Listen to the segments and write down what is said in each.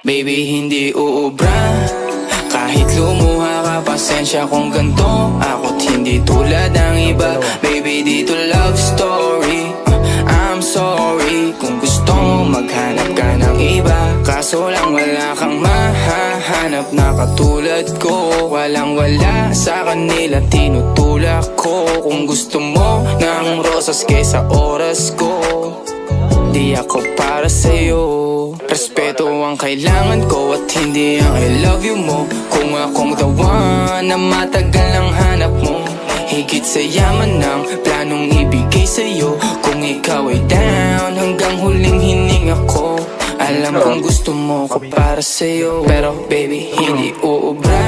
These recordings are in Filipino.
Baby, hindi uubra. Kahit lumuha ka, pasensya kung ganto. Ako't hindi tulad ng iba. Baby, dito love story. I'm sorry kung gusto mo maghanap ka ng iba. Kaso lang wala kang mahahanap na katulad ko. Walang wala sa kanila, tinutulak ko. Kung gusto mo ng rosas kesa oras ko, di ako para sa'yo. Respeto ang kailangan ko at hindi ang I love you mo. Kung akong the one na matagal ang hanap mo, higit sa yaman ng planong ibigay sa'yo. Kung ikaw ay down, hanggang huling hininga ko. Alam kong gusto mo ko para sa'yo, pero baby, hindi uubra.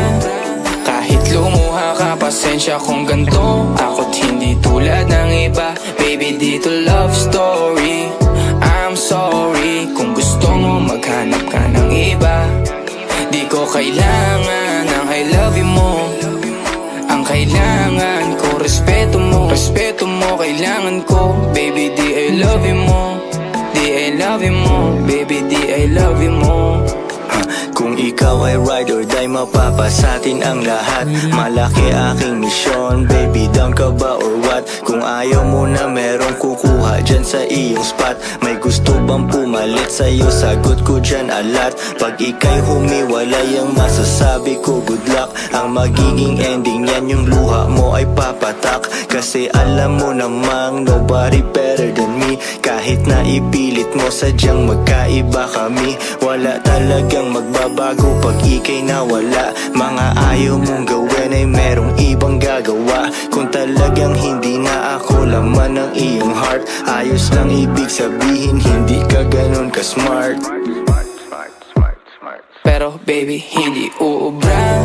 Kahit lumuha ka, pasensya kung ganto. Ako't hindi tulad ng iba. Baby, dito love story. I'm sorry kung gusto mo maghanap ka ng iba. Di ko kailangan ng I love you mo. Ang kailangan ko, respeto mo. Respeto mo, kailangan ko. Baby, di I love you mo. Di I love you mo. Baby, di I love you mo. Kung ikaw ay ride or die, mapapasatin ang lahat. Malaki aking misyon, baby, down ka ba or what? Kung ayaw mo na merong kukuha dyan sa iyong spot. May gusto bang pumalit sa'yo? Sagot ko dyan alat. Pag ika'y humiwalay, ang masasabi ko good luck. Ang magiging ending yan, yung luha mo ay papatak. Kasi alam mo namang nobody better than me. Kahit na ipilit mo, sadyang magkaiba kami. Wala talagang magbabago pag ika'y nawala. Mga ayaw mong gawin ay merong ibang gagawa. Kung talagang hindi na ako laman ng iyong heart, ayos lang ibig sabihin, hindi ka ganun ka smart. Pero baby, hindi uubra.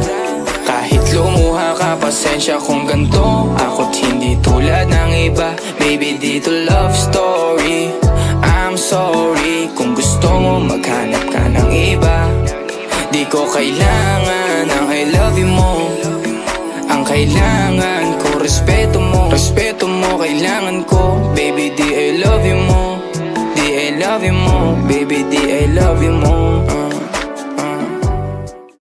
Kahit lumuha ka, pasensya kung ganto. Ako't hindi tulad ng iba. Baby, dito love story. I'm sorry kung gusto mo maghanap ka ng iba. Di ko kailangan ng I love you mo. Ang kailangan ko, respeto mo. Respeto mo, kailangan ko. Baby, di I love you mo. Di I love you mo. Baby, di I love you mo.